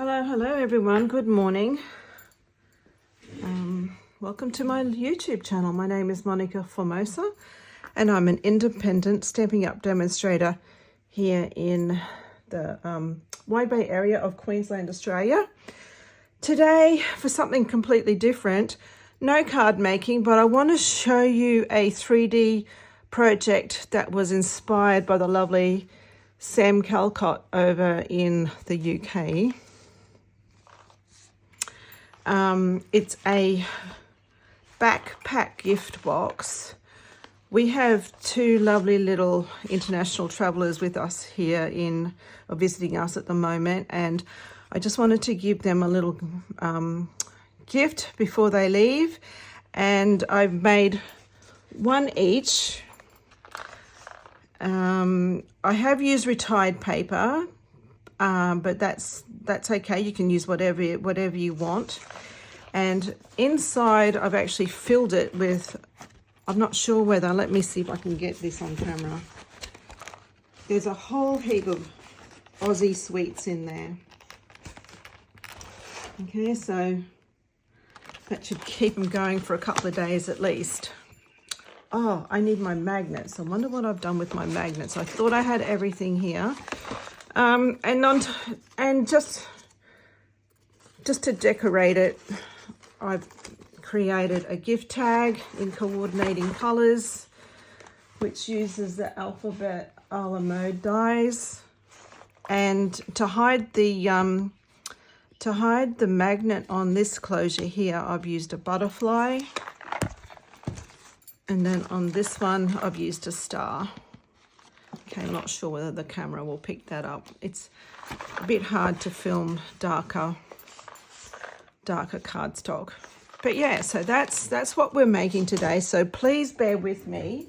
Hello everyone, good morning. Welcome to my YouTube channel. My name is Monica Formosa and I'm an independent Stampin' Up demonstrator here in the Wide Bay area of Queensland, Australia. Today for something completely different, no card making, but I want to show you a 3D project that was inspired by the lovely Sam Calcott over in the UK. It's a backpack gift box. We have two lovely little international travelers with us here visiting us at the moment, and I just wanted to give them a little gift before they leave, and I've made one each. I have used retired paper, but that's okay. You can use whatever you want. And inside I've actually filled it with, I'm not sure whether, let me see if I can get this on camera. There's a whole heap of Aussie sweets in there. Okay, so that should keep them going for a couple of days at least. Oh, I need my magnets. I wonder what I've done with my magnets. I thought I had everything here. And just to decorate it, I've created a gift tag in coordinating colors, which uses the alphabet a la mode dies. And to hide the magnet on this closure here, I've used a butterfly. And then on this one, I've used a star. Okay, I'm not sure whether the camera will pick that up. It's a bit hard to film darker cardstock. But yeah, so that's what we're making today. So please bear with me.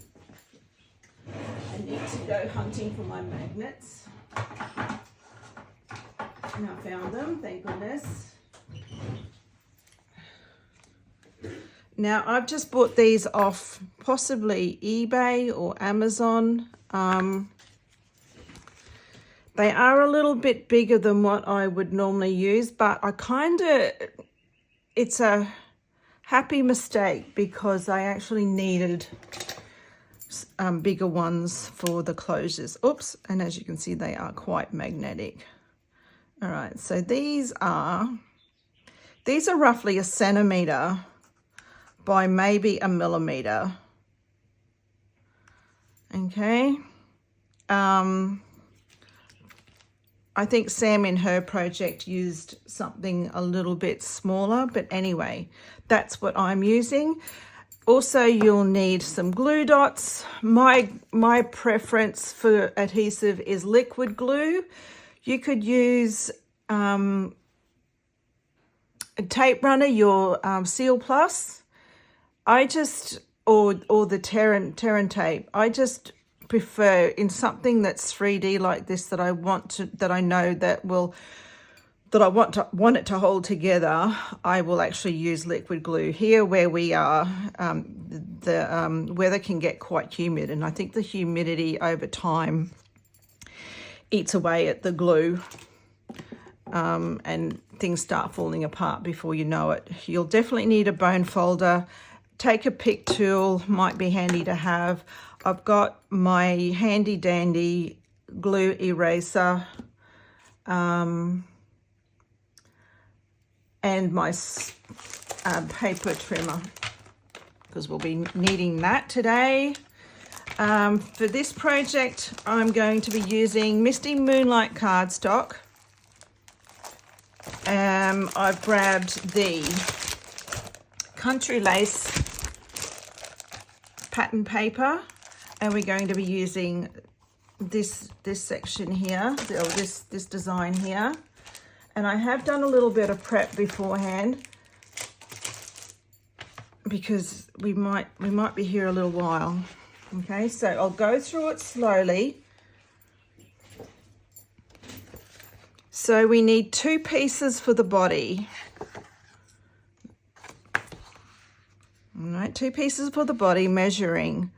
I need to go hunting for my magnets. And I found them, thank goodness. Now, I've just bought these off possibly eBay or Amazon. They are a little bit bigger than what I would normally use, but it's a happy mistake because I actually needed bigger ones for the closures. Oops, and as you can see, they are quite magnetic. All right, so these are roughly 1 centimeter by maybe 1 millimeter. Okay. I think Sam in her project used something a little bit smaller, but anyway, that's what I'm using. Also, you'll need some glue dots. My preference for adhesive is liquid glue. You could use a tape runner, your Seal Plus. or the Terran tape. I just prefer in something that's 3D like this that I want it to hold together. I will actually use liquid glue. Here where we are, the weather can get quite humid, and I think the humidity over time eats away at the glue, and things start falling apart before you know it. You'll definitely need a bone folder. Take a pick tool, might be handy to have. I've got my handy dandy glue eraser, and my paper trimmer, because we'll be needing that today. For this project, I'm going to be using Misty Moonlight cardstock. I've grabbed the Country Lace pattern paper, and we're going to be using this section here, or this design here. And I have done a little bit of prep beforehand because we might be here a little while. Okay, so I'll go through it slowly. So we need 2 pieces for the body. All right, 2 pieces for the body, measuring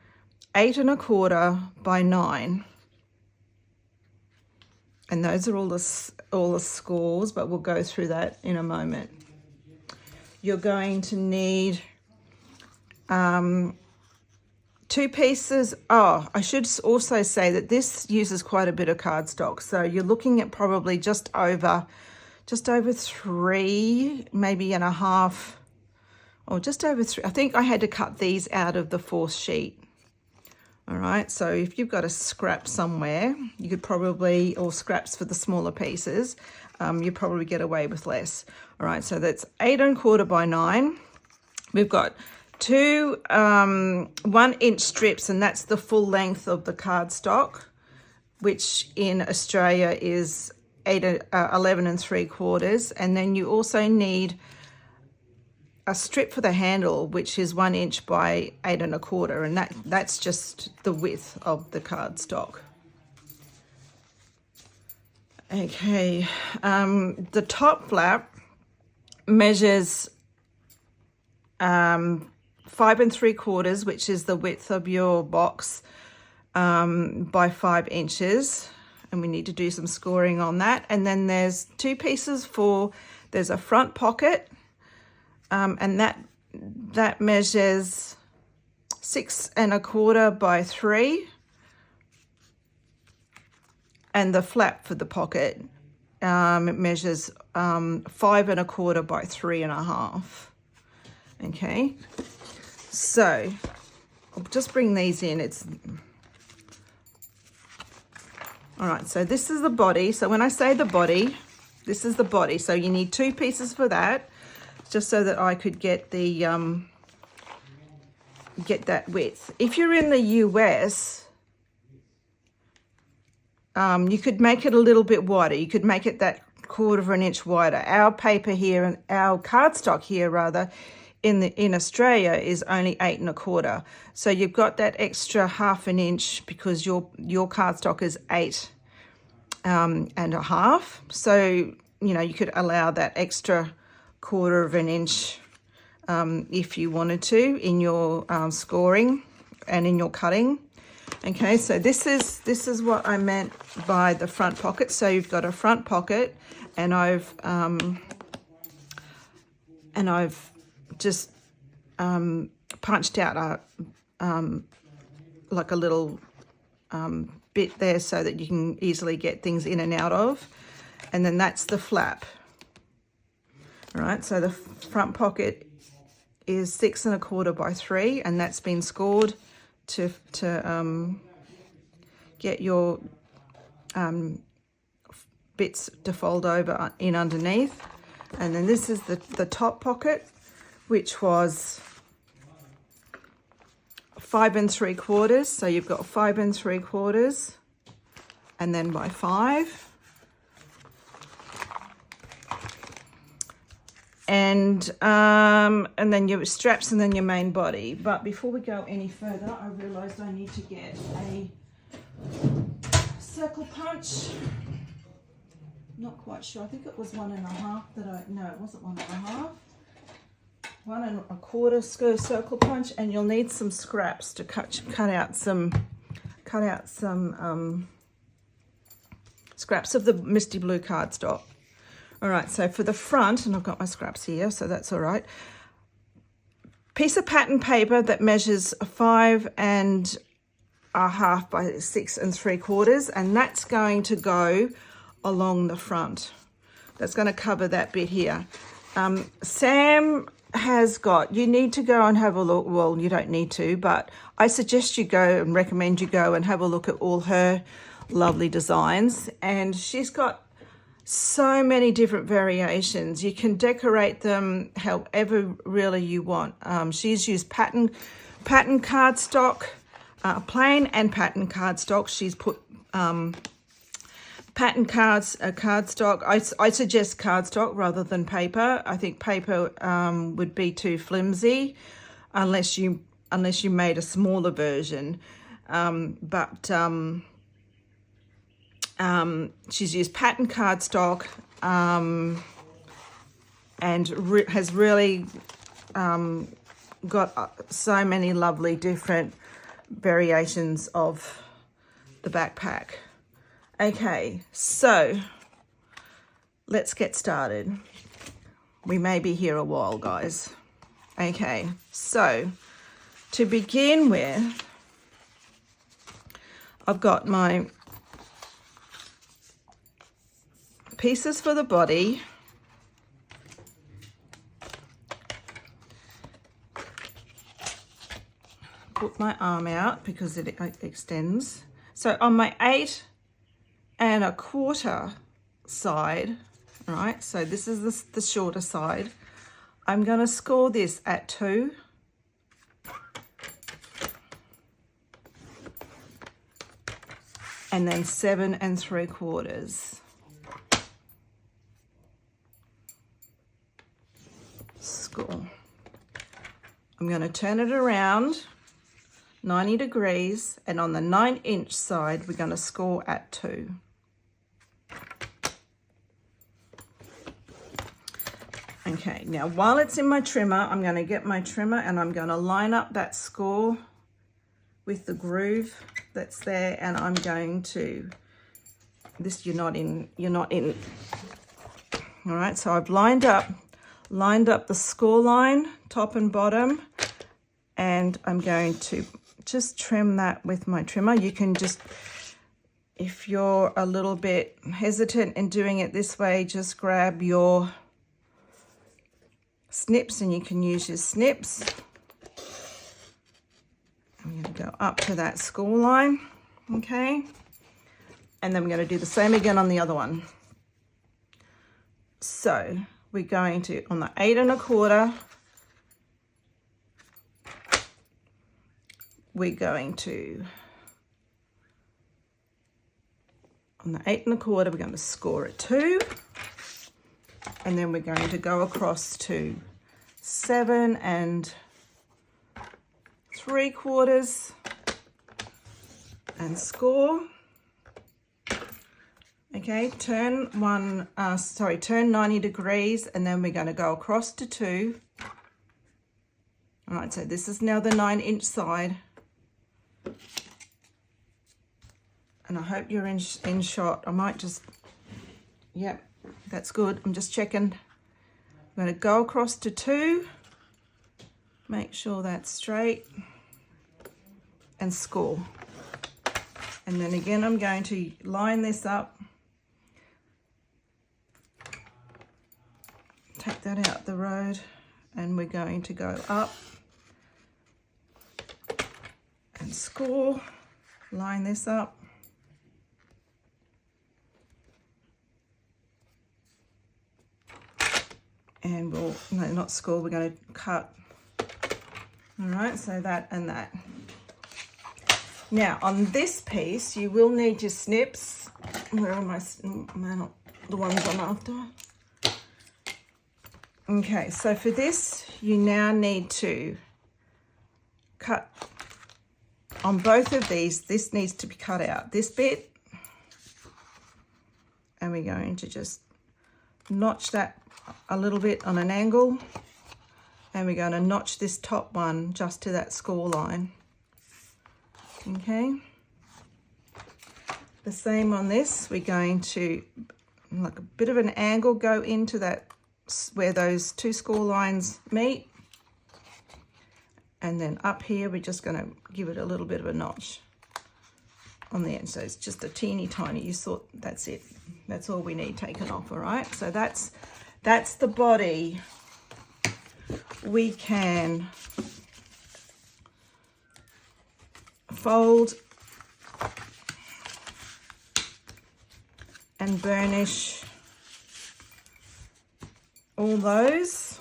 8 1/4 by 9. And those are all the scores, but we'll go through that in a moment. You're going to need 2 pieces. Oh, I should also say that this uses quite a bit of cardstock. So you're looking at probably just over 3, maybe and a half, or just over 3. I think I had to cut these out of the 4th sheet. All right, so if you've got a scrap somewhere, you could probably, or scraps for the smaller pieces, you probably get away with less. All right, so that's 8 1/4 by 9. We've got 2 1-inch strips, and that's the full length of the cardstock, which in Australia is 11 3/4. And then you also need a strip for the handle, which is 1 inch by 8 1/4, and that's just the width of the cardstock. Okay, the top flap measures 5 3/4, which is the width of your box, by 5 inches, and we need to do some scoring on that. And then there's 2 pieces there's a front pocket, and that measures 6 1/4 by 3, and the flap for the pocket, it measures 5 1/4 by 3 1/2. Okay, so I'll just bring these in. All right, so this is the body. So when I say the body, this is the body. So you need 2 pieces for that, just so that I could get that width. If you're in the US, you could make it a little bit wider. You could make it that 1/4 inch wider. Our paper here, and our cardstock here rather, in Australia is only 8 1/4. So you've got that extra 1/2 inch because your cardstock is 8 1/2. So, you know, you could allow that extra 1/4 inch if you wanted to in your scoring and in your cutting. Okay, so this is what I meant by the front pocket. So you've got a front pocket, and I've just punched out like a little bit there so that you can easily get things in and out of. And then that's the flap. All right, so the front pocket is 6 1/4 by 3, and that's been scored to get your bits to fold over in underneath. And then this is the top pocket, which was 5 3/4. So you've got 5 3/4, and then by 5. And then your straps, and then your main body. But before we go any further, I realized I need to get a circle punch. Not quite sure. I think it was 1 1/2 no, it wasn't 1 1/2. 1 1/4 circle punch, and you'll need some scraps to cut out some scraps of the Misty Blue cardstock. All right, so for the front, and I've got my scraps here, so that's all right. Piece of pattern paper that measures 5 1/2 by 6 3/4, and that's going to go along the front. That's going to cover that bit here. Sam has got, you need to go and have a look. Well, you don't need to, but I suggest you go and recommend you go and have a look at all her lovely designs. And she's got so many different variations. You can decorate them however really you want. She's used pattern cardstock, plain and pattern cardstock. She's put pattern cardstock. I suggest cardstock rather than paper. I think paper would be too flimsy unless you made a smaller version. She's used pattern cardstock and has really got so many lovely different variations of the backpack. Okay, so let's get started. We may be here a while, guys. Okay, so to begin with, I've got my pieces for the body. Put my arm out because it extends. So on my 8 1/4 side, right? So this is the shorter side. I'm going to score this at 2. And then 7 3/4. Score. I'm going to turn it around 90 degrees, and on the 9-inch side, we're going to score at 2. Okay, now while it's in my trimmer, I'm going to get my trimmer and I'm going to line up that score with the groove that's there, and I'm going to, this you're not in. All right, so I've lined up the score line, top and bottom, and I'm going to just trim that with my trimmer. You can just, if you're a little bit hesitant in doing it this way, just grab your snips and you can use your snips. I'm going to go up to that score line, okay? And then we're going to do the same again on the other one. So we're going to, on the 8 1/4, we're going to, on the 8 1/4, we're going to score at 2. And then we're going to go across to 7 3/4 and score. Okay, turn 90 degrees, and then we're going to go across to 2. All right, so this is now the 9-inch side. And I hope you're in shot. I might just, yep, that's good. I'm just checking. I'm going to go across to 2. Make sure that's straight. And score. And then again, I'm going to line this up. Take that out the road. And we're going to go up. And score. Line this up. And we'll, no, not score, we're going to cut. All right, so that and that. Now, on this piece, you will need your snips. Where are my, not the ones I'm after. Okay, so for this, you now need to cut on both of these. This needs to be cut out, this bit. And we're going to just notch that a little bit on an angle, and we're going to notch this top one just to that score line. Okay, the same on this. We're going to, like a bit of an angle, go into that where those 2 score lines meet, and then up here we're just going to give it a little bit of a notch on the end. So it's just a teeny tiny, that's it. That's all we need taken off. All right, so that's the body. We can fold and burnish all those.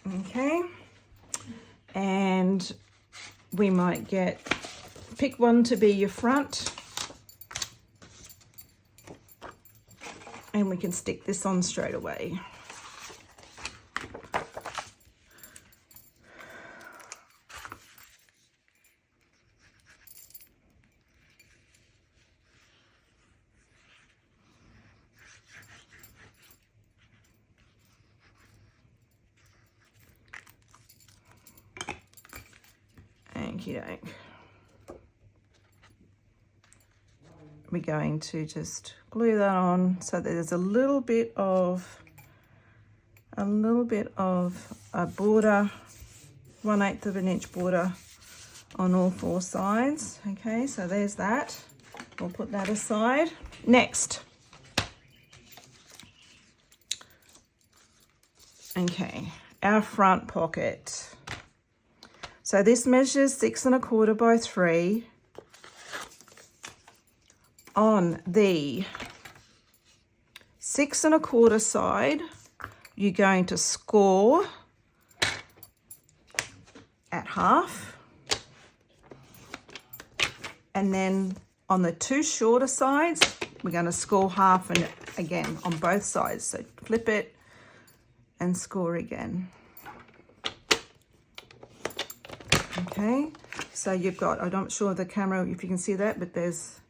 Okay, and we might pick one to be your front, and we can stick this on straight away. Okie doke. We're going to just glue that on so that there's a little bit of a border, 1/8 of an inch border on all 4 sides. Okay, so there's that. We'll put that aside. Next. Okay, our front pocket. So this measures 6 1/4 by 3. On the 6 1/4 side, you're going to score at half, and then on the 2 shorter sides, we're going to score half, and again on both sides. So flip it and score again. Okay, so you've got, I'm not sure of the camera if you can see that, but there's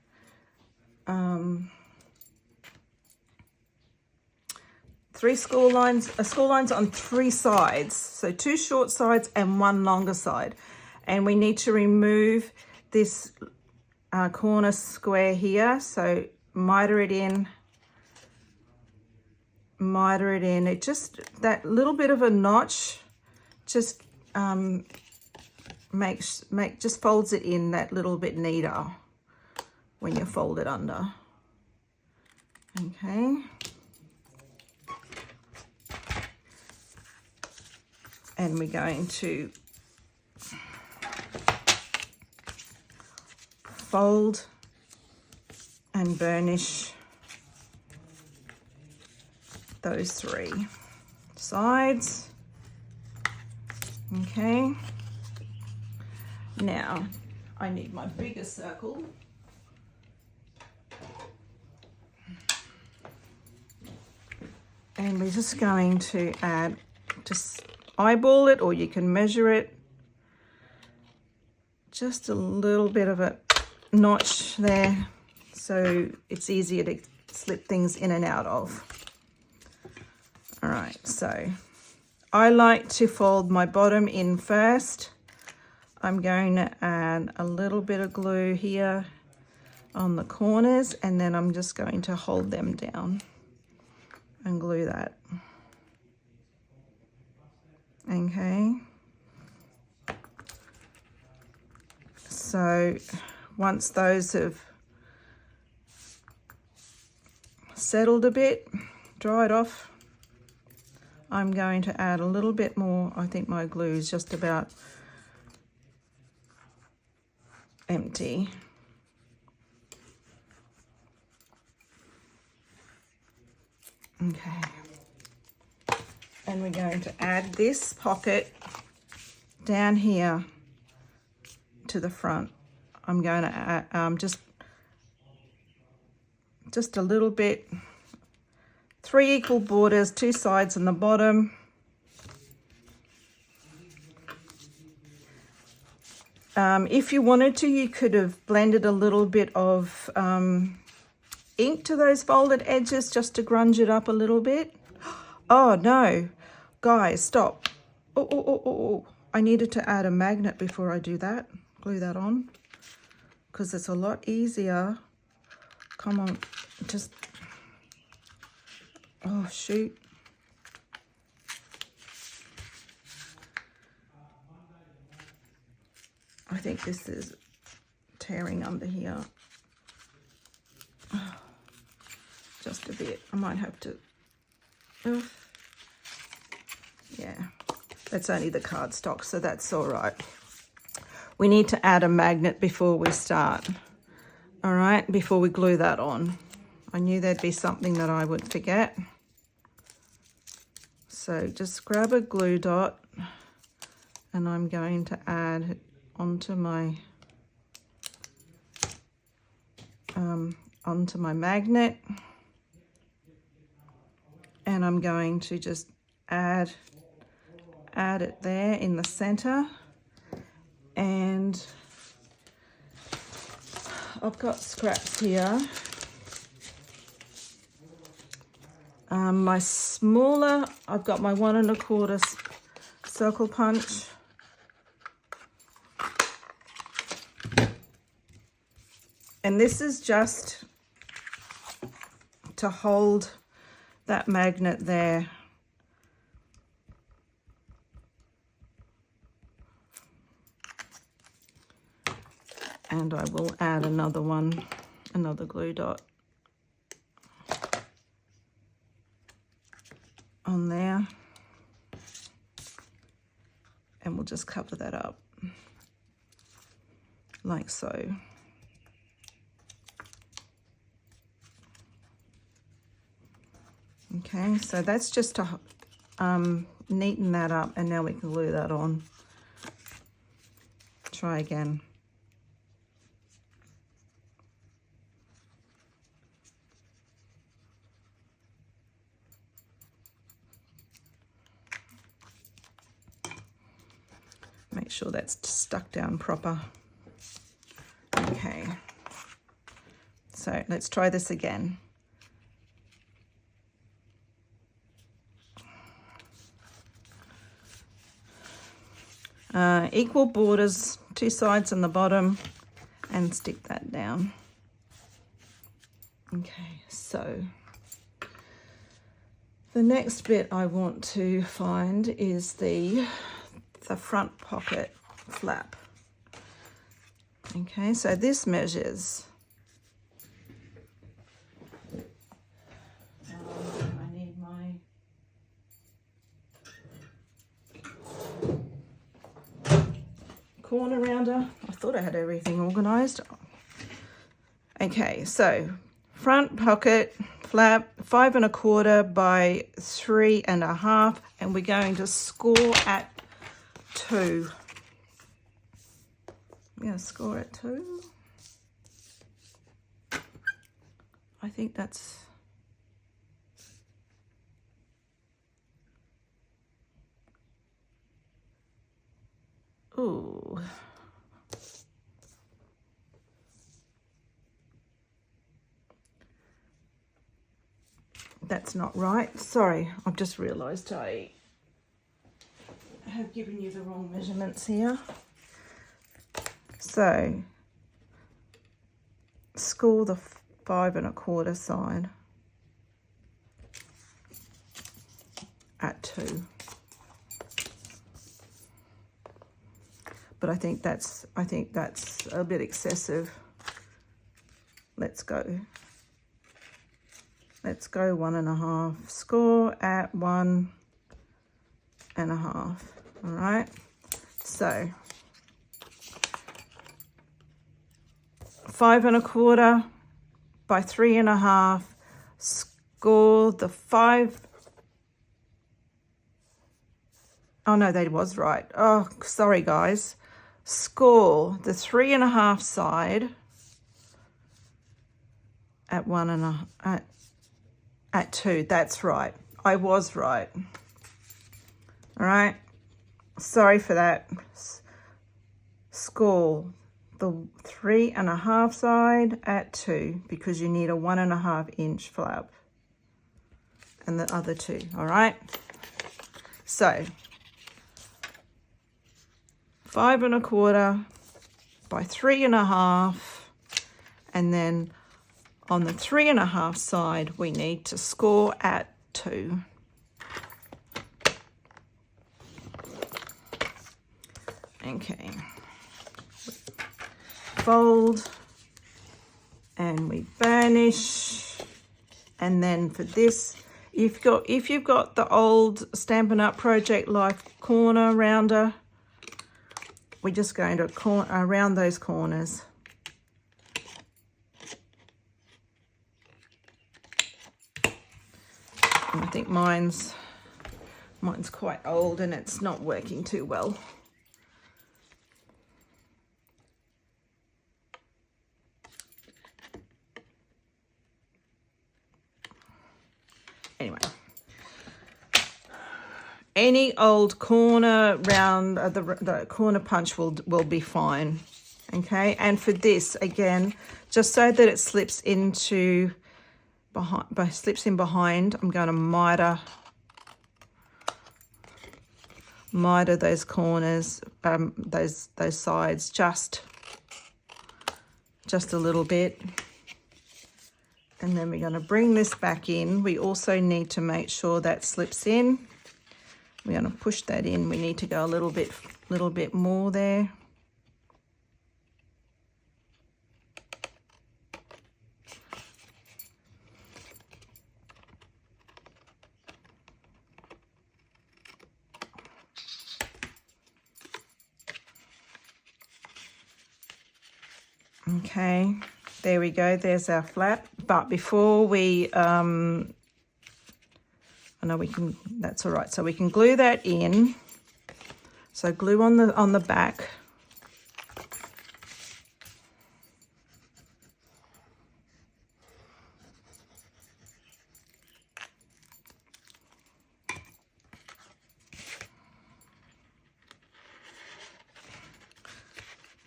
3 score lines on 3 sides, so 2 short sides and 1 longer side, and we need to remove this corner square here. So miter it in. It just, that little bit of a notch just just folds it in that little bit neater when you fold it under. Okay. And we're going to fold and burnish those 3 sides. Okay. Now, I need my bigger circle. And we're just going to add, just eyeball it, or you can measure it. Just a little bit of a notch there, so it's easier to slip things in and out of. All right, so I like to fold my bottom in first. I'm going to add a little bit of glue here on the corners, and then I'm just going to hold them down and glue that. Okay. So once those have settled a bit, dried off, I'm going to add a little bit more. I think my glue is just about empty. Okay. And we're going to add this pocket down here to the front. I'm going to add just a little bit, 3 equal borders, 2 sides and the bottom. If you wanted to, you could have blended a little bit of ink to those folded edges just to grunge it up a little bit. Oh no, guys, stop. Oh. I needed to add a magnet before I do that. Glue that on, because it's a lot easier. Come on, just, oh shoot. I think this is tearing under here. Just a bit. I might have to, yeah, that's only the cardstock, so that's all right. We need to add a magnet before we start. All right, before we glue that on. I knew there'd be something that I would forget. So just grab a glue dot, and I'm going to add it onto my magnet, and I'm going to just add it there in the center. And I've got scraps here. My smaller, I've got my 1 1/4 circle punch. And this is just to hold that magnet there. And I will add another one, another glue dot on there. And we'll just cover that up like so. Okay, so that's just to neaten that up, and now we can glue that on. Try again. Make sure that's stuck down proper. Okay, so let's try this again. Equal borders, 2 sides on the bottom, and stick that down. Okay, so the next bit I want to find is the front pocket flap. Okay, so this measures, I need my corner rounder. I thought I had everything organized. Okay, so front pocket flap, 5 1/4 by 3 1/2, and we're going to score at 2. I'm going to score at 2. I think that's... Ooh. That's not right. Sorry, I've just realised I have given you the wrong measurements here. So, score the 5 1/4 side at 2. But I think that's a bit excessive. Let's go 1 1/2. Score at 1 1/2. All right. So 5 1/4 by 3 1/2. Score the 5. Oh no, that was right. Oh, sorry guys. Score the 3 1/2 side at 1 1/2 at 2. That's right. I was right. All right. Sorry for that. Score the 3 1/2 side at 2 because you need a 1 1/2 inch flap, and the other 2. All right. So 5 1/4 by 3 1/2, and then on the 3 1/2 side we need to score at 2. Okay, fold and we burnish, and then for this, if you've got the old Stampin' Up! Project Life corner rounder, we're just going to around those corners. And I think mine's quite old and it's not working too well. Anyway, any old corner round, the corner punch will be fine. Okay, and for this again, just so that it slips in behind, I'm going to miter those corners, those sides, just just a little bit. And then we're going to bring this back in. We also need to make sure that slips in. We're going to push that in. We need to go a little bit more there. Okay, there we go. There's our flap. But before we, I know we can. That's all right. So we can glue that in. So glue on the back.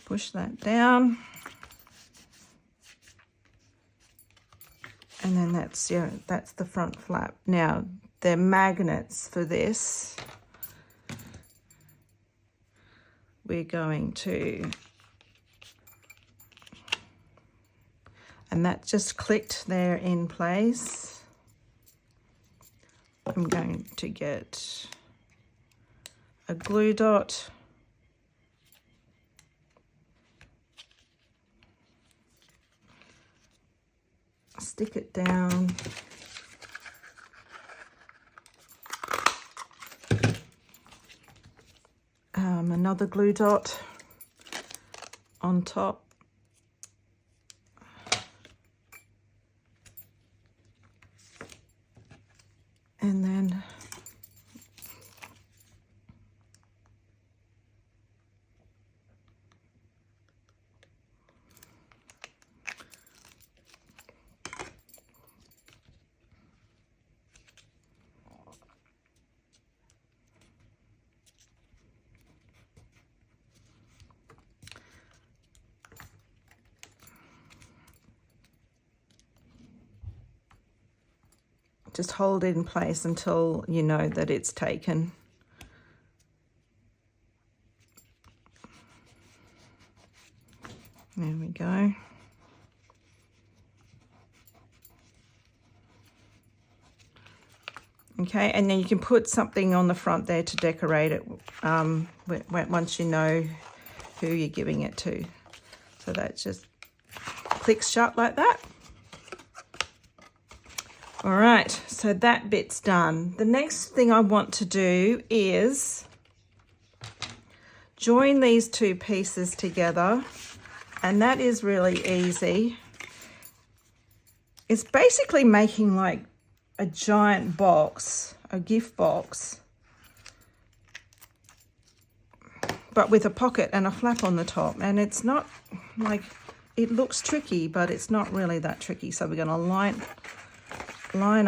Push that down. And then that's the front flap. Now, they're magnets for this. We're going to, and that just clicked there in place. I'm going to get a glue dot. Stick it down. Another glue dot on top. And then just hold it in place until you know that it's taken. There we go. Okay, and then you can put something on the front there to decorate it once you know who you're giving it to. So that just clicks shut like that. All right, so that bit's done. The next thing I want to do is join these two pieces together, and that is really easy. It's basically making like a giant box, a gift box, but with a pocket and a flap on the top. And it's not like, it looks tricky, but it's not really that tricky. So we're going to line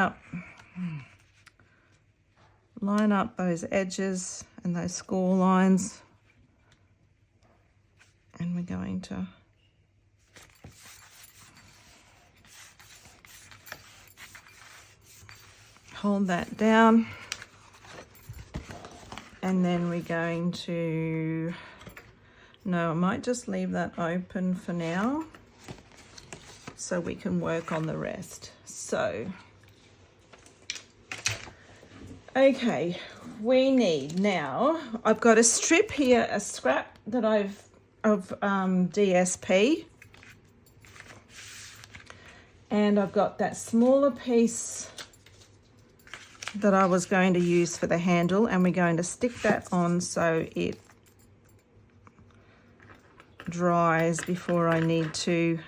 up those edges and those score lines, and we're going to hold that down, and then we're going to, no, I might just leave that open for now so we can work on the rest. So okay, we need now, I've got a strip here, a scrap that of DSP, and I've got that smaller piece that I was going to use for the handle, and we're going to stick that on so it dries before I need to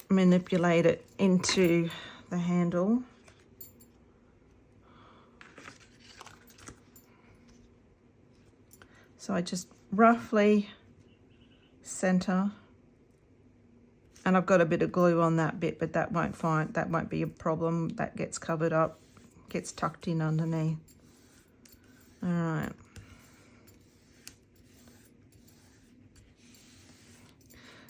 manipulate it into the handle. So I just roughly center, and I've got a bit of glue on that bit, but that won't be a problem. That gets covered up, gets tucked in underneath. All right.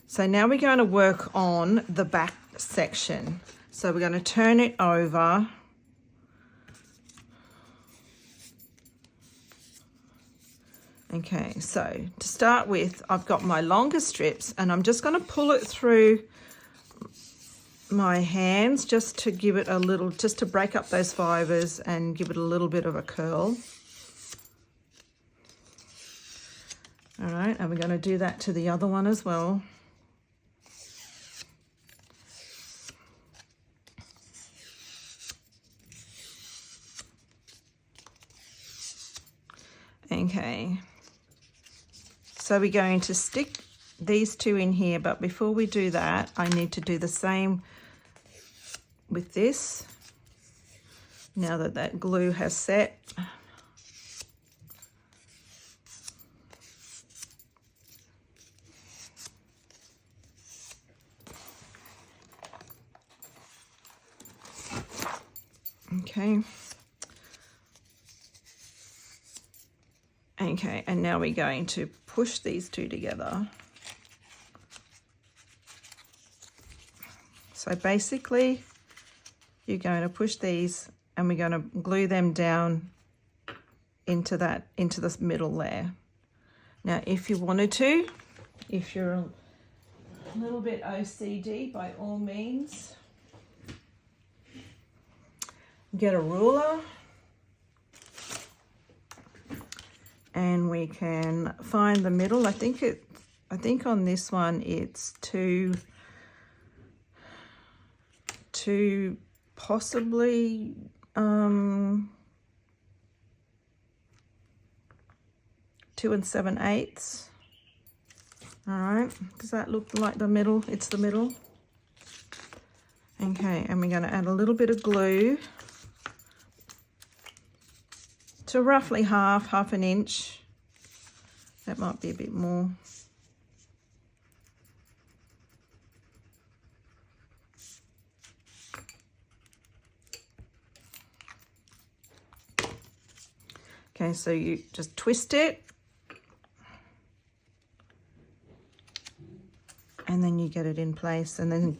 So now we're going to work on the back section. So we're going to turn it over. Okay, so to start with, I've got my longer strips and I'm just going to pull it through my hands just to give it a little, just to break up those fibers and give it a little bit of a curl. All right, and we're going to do that to the other one as well. Okay, so we're going to stick these two in here, but before we do that, I need to do the same with this. Now that that glue has set. Okay. Okay, and now we're going to push these two together. So basically, you're going to push these and we're going to glue them down into this middle layer. Now, if you wanted to, if you're a little bit OCD, by all means, get a ruler and we can find the middle. I think on this one it's two possibly 2 7/8. All right, does that look like the middle? It's the middle. Okay, and we're going to add a little bit of glue to roughly half an inch. That might be a bit more. Okay, so you just twist it and then you get it in place, and then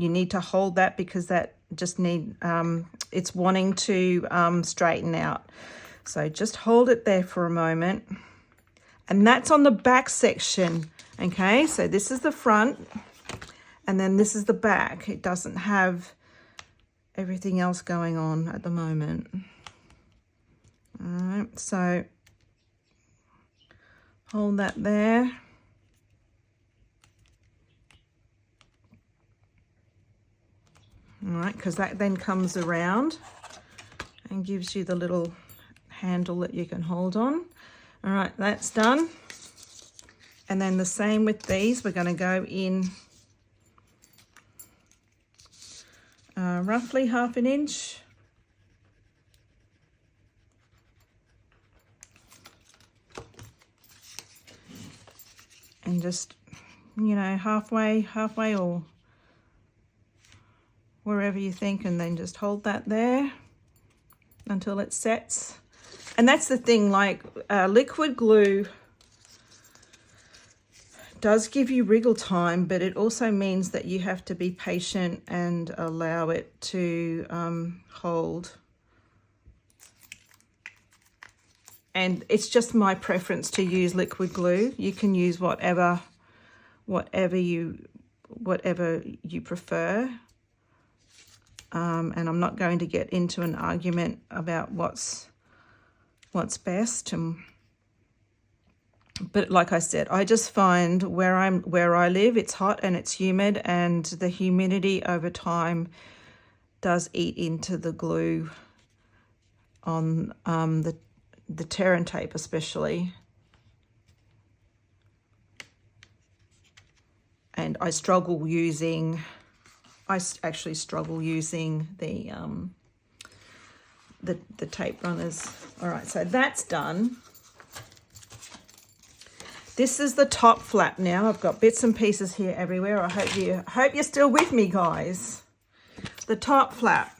you need to hold that because that just it's wanting to straighten out. So just hold it there for a moment, and that's on the back section. Okay, so this is the front and then this is the back. It doesn't have everything else going on at the moment. All right, so hold that there. All right, because that then comes around and gives you the little handle that you can hold on. All right, that's done. And then the same with these. We're going to go in roughly half an inch. And just, you know, halfway or wherever you think, and then just hold that there until it sets. And that's the thing, like liquid glue does give you wriggle time, but it also means that you have to be patient and allow it to hold. And it's just my preference to use liquid glue. You can use whatever you prefer. And I'm not going to get into an argument about what's best. But like I said, I just find where I live, it's hot and it's humid, and the humidity over time does eat into the glue on the tear and tape especially. And I actually struggle using the tape runners. All right, so that's done. This is the top flap now. I've got bits and pieces here everywhere. I hope you're still with me, guys. The top flap.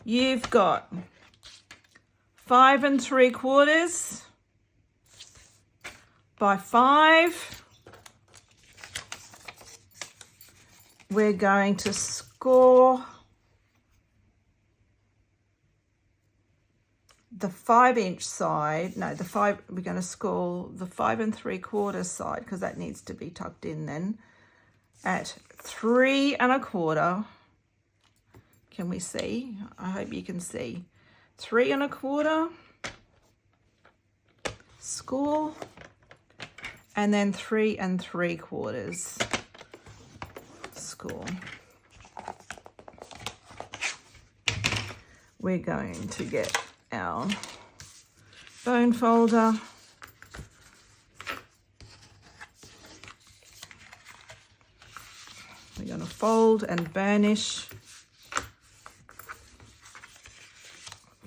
You've got 5 3/4 by 5. We're going to score the 5-inch side, no, we're going to score the 5 3/4 side, because that needs to be tucked in then, at 3 1/4. Can we see? I hope you can see. 3 1/4, score, and then 3 3/4 score. We're going to get our bone folder. We're going to fold and burnish.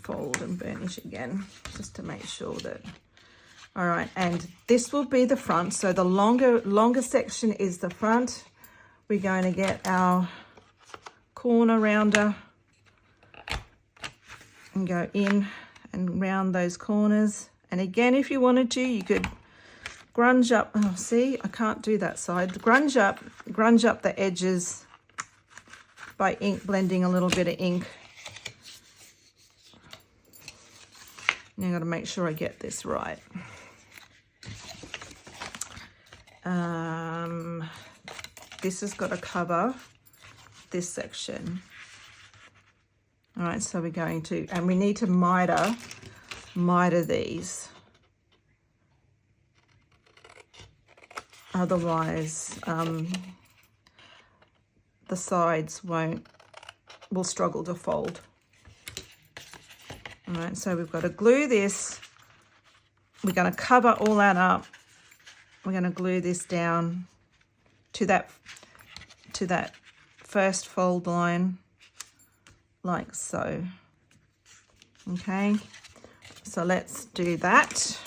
Fold and burnish again, just to make sure that, all right, and this will be the front. So the longer section is the front. We're going to get our corner rounder and go in and round those corners. And again, if you wanted to, you could grunge up. Oh, see, I can't do that side. Grunge up the edges by blending a little bit of ink. Now I've got to make sure I get this right. This has got to cover this section. All right, so we're going to, and we need to miter these. Otherwise, the sides will struggle to fold. All right, so we've got to glue this. We're going to cover all that up. We're going to glue this down to that first fold line, like so. Okay, so let's do that.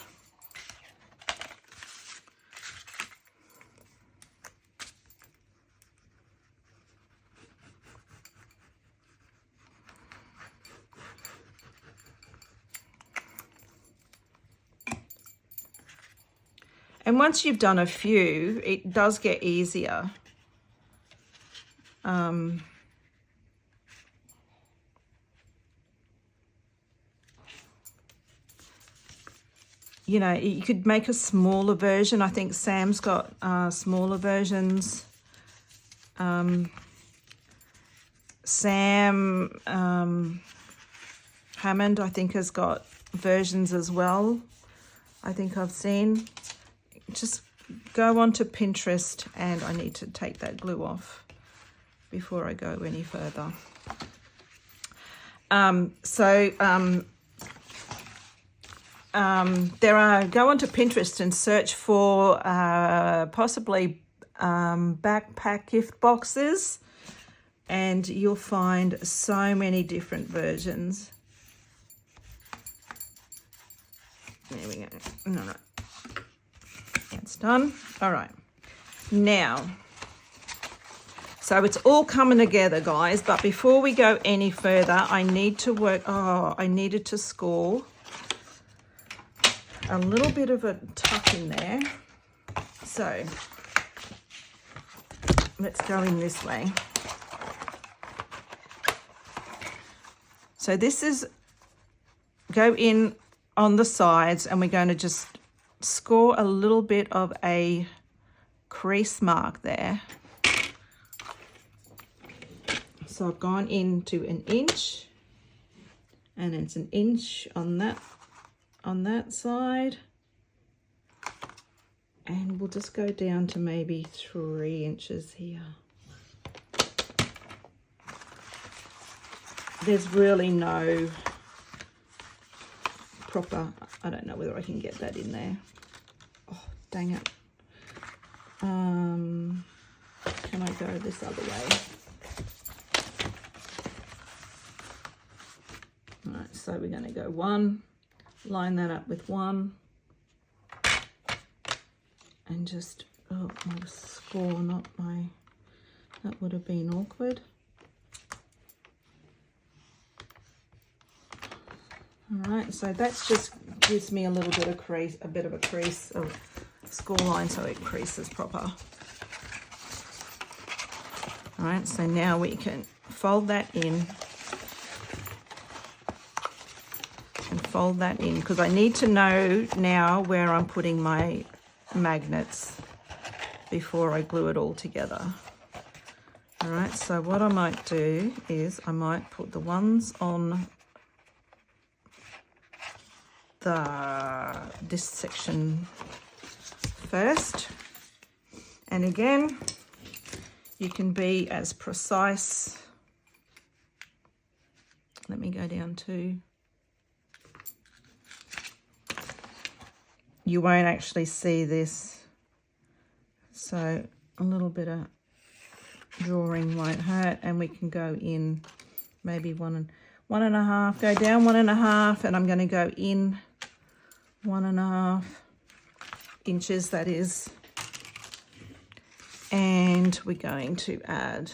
And once you've done a few, it does get easier. You know, you could make a smaller version. I think Sam's got smaller versions. Sam Hammond, I think, has got versions as well. I think I've seen. Just go onto Pinterest, and I need to take that glue off before I go any further. Go onto Pinterest and search for possibly backpack gift boxes, and you'll find so many different versions. There we go. No. That's done. All right. Now, so it's all coming together, guys, but before we go any further, I need to I needed to score a little bit of a tuck in there. So let's go in this way. So this is go in on the sides, and we're going to just score a little bit of a crease mark there. So I've gone into 1 inch, and it's 1 inch on that side, and we'll just go down to maybe 3 inches here. There's really no proper, I don't know whether I can get that in there. Oh, dang it. Can I go this other way? All right, so we're going to go 1, line that up with 1, and just, oh, my score, not my, that would have been awkward. All right, so that's just gives me a little bit of crease, a bit of a crease, a score line, so it creases proper. All right, so now we can fold that in, and fold that in because I need to know now where I'm putting my magnets before I glue it all together. All right, so what I might do is I might put the ones on this section first. And again, you can be as precise. Let me go down to, you won't actually see this, so a little bit of drawing won't hurt, and we can go in maybe one and a half, go down 1.5, and I'm going to go in 1.5 inches, that is, and we're going to add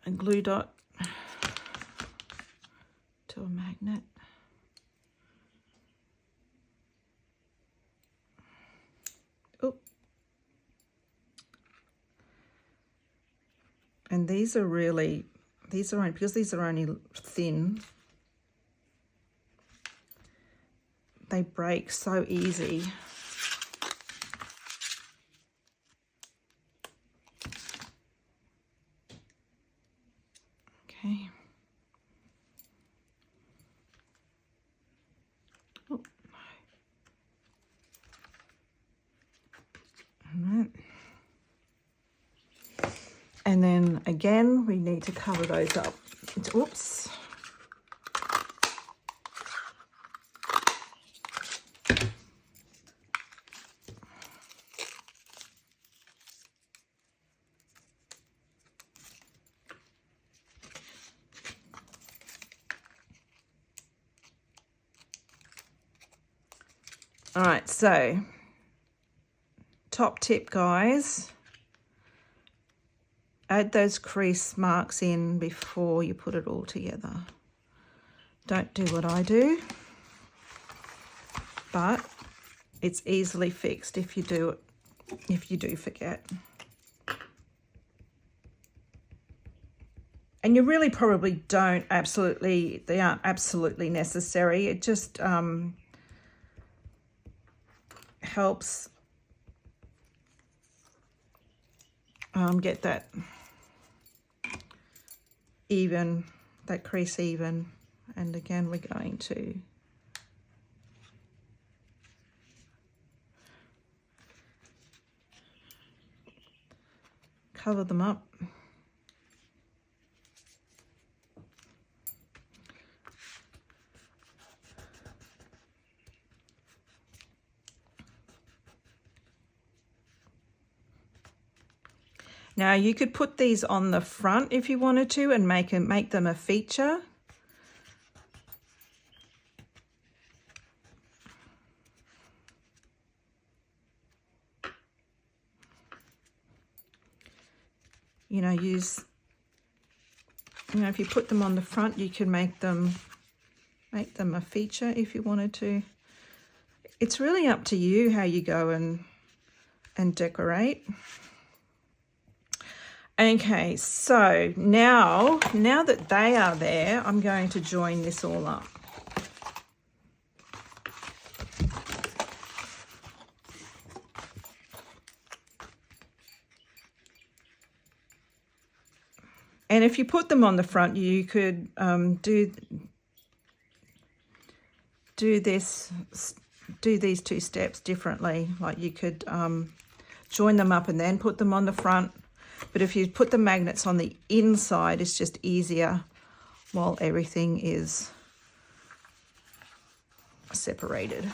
a glue dot to a magnet. Oop. And these are only, because these are only thin, they break so easy. Okay. Oh. All right. And then again, we need to cover those up. Oops. All right, so top tip, guys, add those crease marks in before you put it all together. Don't do what I do, but it's easily fixed if you do forget. And you really probably don't they aren't absolutely necessary. It just helps get that even, that crease even. And again, we're going to cover them up. Now you could put these on the front if you wanted to and make them a feature. You know, if you put them on the front, you can make them a feature if you wanted to. It's really up to you how you go and decorate. Okay, so now that they are there, I'm going to join this all up. And if you put them on the front, you could do these two steps differently. Like you could join them up and then put them on the front. But if you put the magnets on the inside, it's just easier while everything is separated.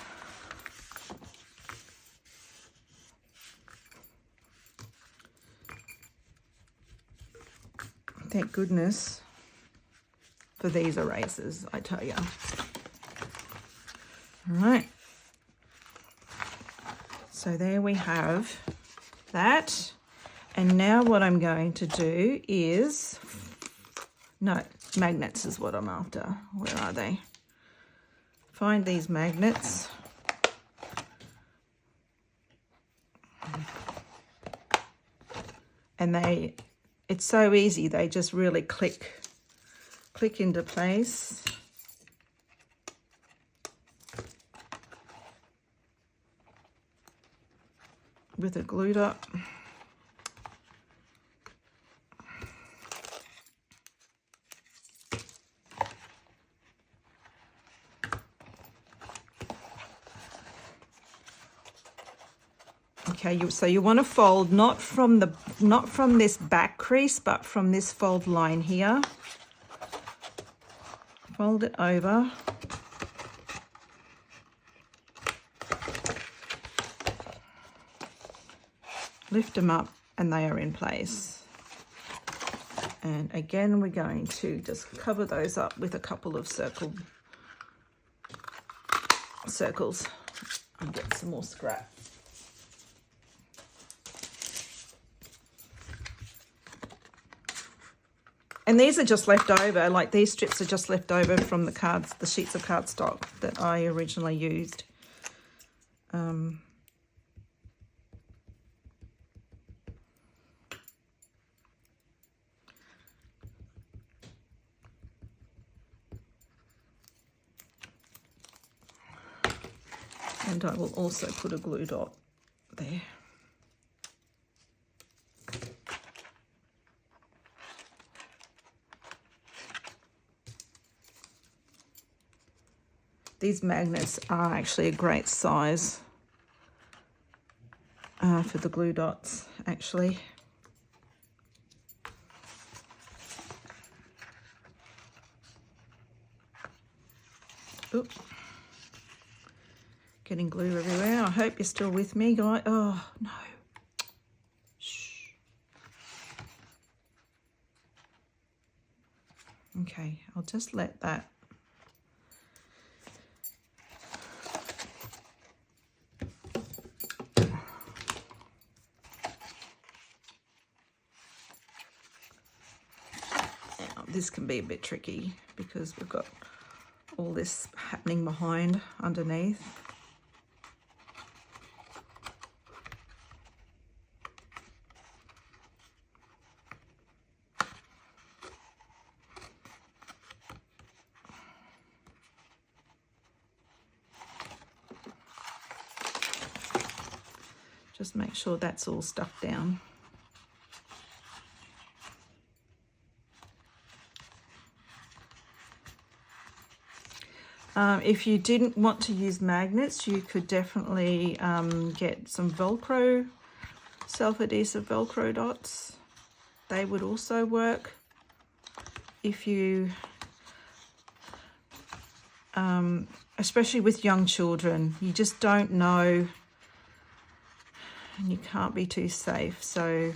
Thank goodness for these erasers, I tell you. All right. So there we have that. And now what I'm going to do is, no, magnets is what I'm after. Where are they? Find these magnets. and it's so easy. They just really click into place. With a glue dot. Okay, so you want to fold not from this back crease, but from this fold line here. Fold it over. Lift them up and they are in place. And again, we're going to just cover those up with a couple of circles and get some more scrap. And these are just left over, like these strips are just left over from the sheets of cardstock that I originally used. And I will also put a glue dot there. These magnets are actually a great size for the glue dots, actually. Oop. Getting glue everywhere. I hope you're still with me, guys. Oh, no. Shh. Okay, I'll just let that. Now, this can be a bit tricky because we've got all this happening behind, underneath. Just make sure that's all stuck down. If you didn't want to use magnets, you could definitely get some velcro, self-adhesive velcro dots. They would also work. If you, especially with young children, you just don't know and you can't be too safe. So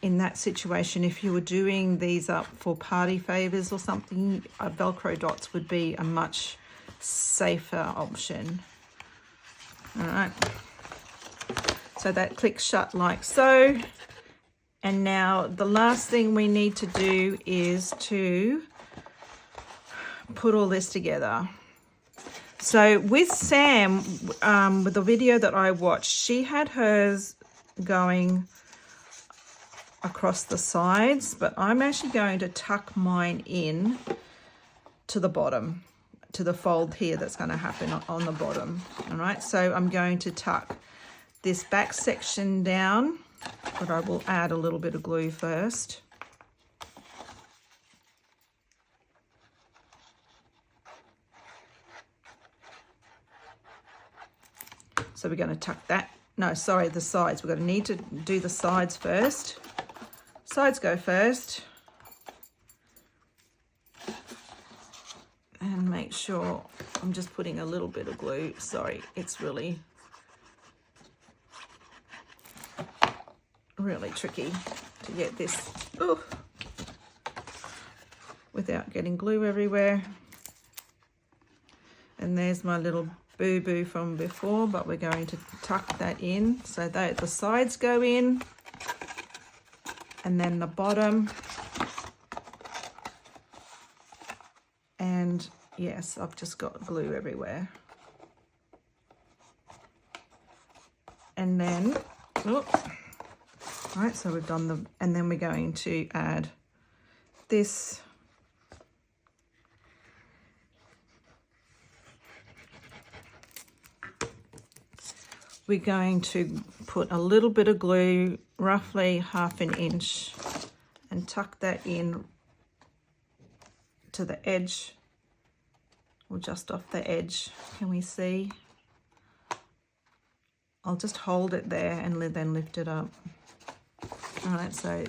in that situation, if you were doing these up for party favors or something, velcro dots would be a much safer option. All right, so that clicks shut like so. And now the last thing we need to do is to put all this together. So with Sam, with the video that I watched, she had hers going across the sides, but I'm actually going to tuck mine in to the bottom, to the fold here that's going to happen on the bottom. All right, so I'm going to tuck this back section down, but I will add a little bit of glue first. So we're going to tuck that, no, sorry, the sides. We're going to need to do the sides first. Sides go first. And make sure, I'm just putting a little bit of glue. Sorry, it's really tricky to get this without getting glue everywhere. And there's my little boo-boo from before, but we're going to tuck that in so that the sides go in. And then the bottom, and yes, I've just got glue everywhere. And then All right, so we've done the, and then we're going to add this. We're going to put a little bit of glue, roughly 1/2 inch, and tuck that in to the edge, or just off the edge. Can we see? I'll just hold it there and then lift it up. All right, so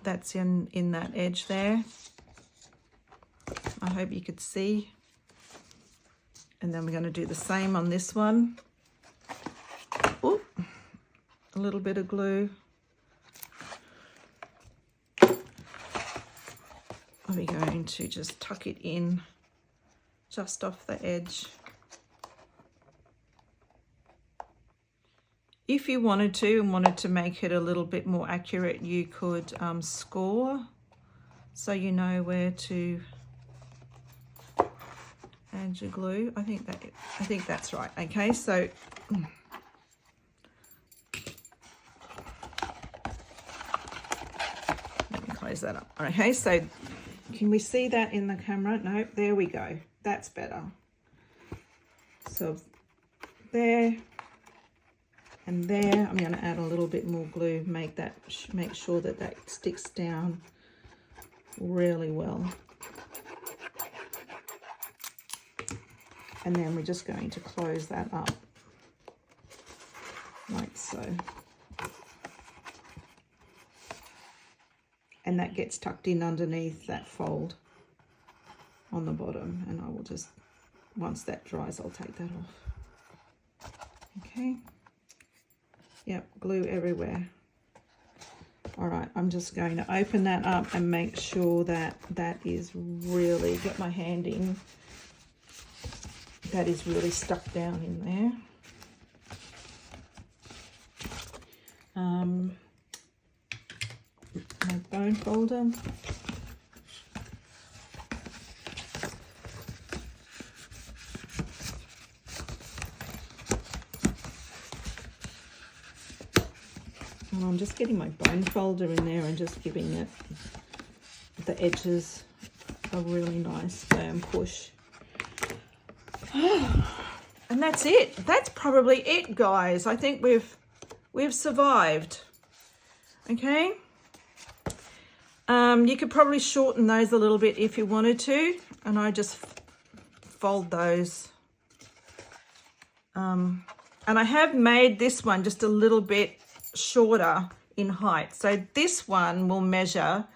that's in that edge there. I hope you could see. And then we're going to do the same on this one. Oop, a little bit of glue. We're going to just tuck it in just off the edge. If you wanted to and wanted to make it a little bit more accurate, you could score, so you know where to add your glue. I think that's right. Okay, so let me close that up. Okay, so can we see that in the camera? No, there we go. That's better. So there and there. I'm going to add a little bit more glue, make sure that that sticks down really well. And then we're just going to close that up like so. And that gets tucked in underneath that fold on the bottom. And I will just, once that dries, I'll take that off. Okay. Yep, glue everywhere. All right, I'm just going to open that up and make sure that that is really, get my hand in, that is really stuck down in there. My bone folder. And I'm just getting my bone folder in there and just giving it, the edges, a really nice firm push. And that's it. That's probably it, guys. I think we've survived. Okay. You could probably shorten those a little bit if you wanted to, and I just fold those. And I have made this one just a little bit shorter in height. So this one will measure,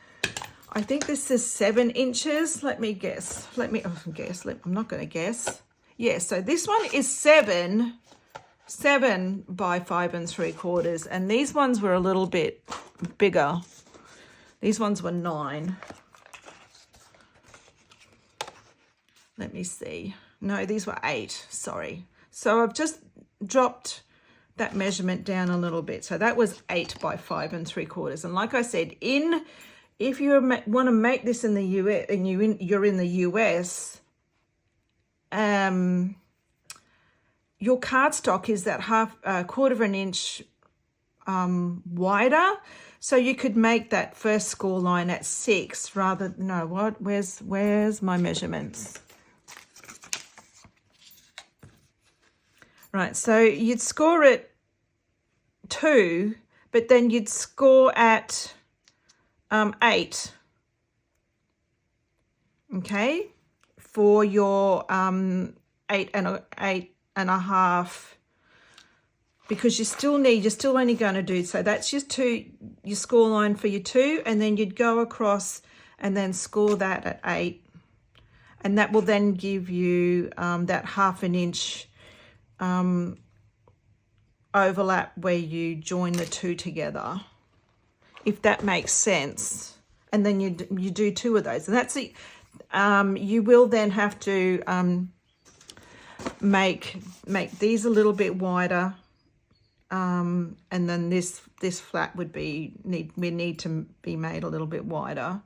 I think this is 7 inches. Let me guess. I'm not going to guess. Yeah, so this one is 7 by 5 3/4, and these ones were a little bit bigger. These ones were 9. Let me see. No, these were 8, sorry. So I've just dropped that measurement down a little bit. So that was 8 by 5 3/4. And like I said, if you want to make this in the US and you're in the US, your cardstock is that 1/4 inch wider, so you could make that first score line at 6 rather. No, what? Where's my measurements? Right, so you'd score at 2, but then you'd score at 8. Okay, for your 8 and a half, because you're still only going to do, so that's just your score line for your 2, and then you'd go across and then score that at 8, and that will then give you that 1/2 inch overlap where you join the 2 together, if that makes sense. And then you do 2 of those, and that's it. You will then have to make these a little bit wider, and then this flap would need to be made a little bit wider,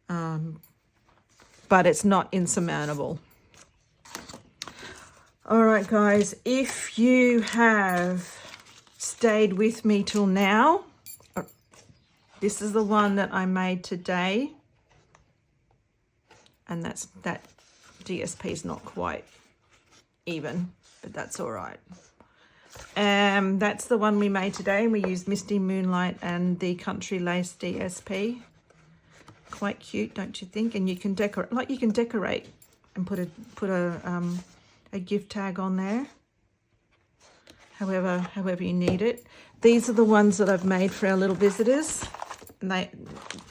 but it's not insurmountable. All right, guys, if you have stayed with me till now. This is the one that I made today. And that DSP is not quite even, but that's all right. That's the one we made today, and we used Misty, Moonlight, and the Country Lace DSP. Quite cute, don't you think? And you can decorate, like you can decorate and put a gift tag on there, however you need it. These are the ones that I've made for our little visitors, and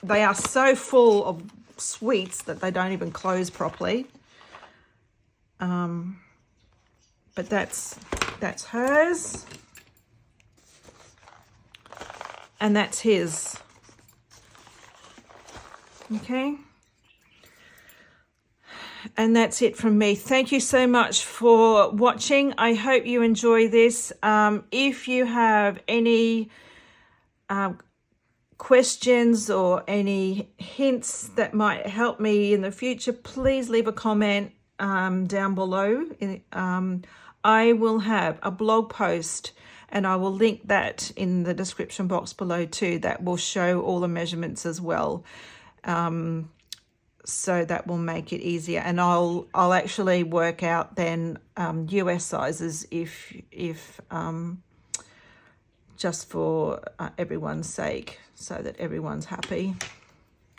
they are so full of sweets that they don't even close properly. But that's hers, and that's his. Okay, and that's it from me. Thank you so much for watching. I hope you enjoy this. If you have any questions or any hints that might help me in the future, please leave a comment down below. I will have a blog post, and I will link that in the description box below too, that will show all the measurements as well. So that will make it easier, and I'll actually work out then US sizes if just for everyone's sake, so that everyone's happy.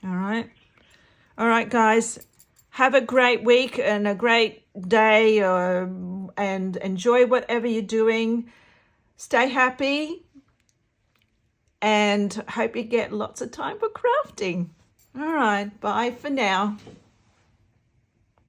All right guys, have a great week and a great day, and enjoy whatever you're doing. Stay happy, and hope you get lots of time for crafting. All right, bye for now.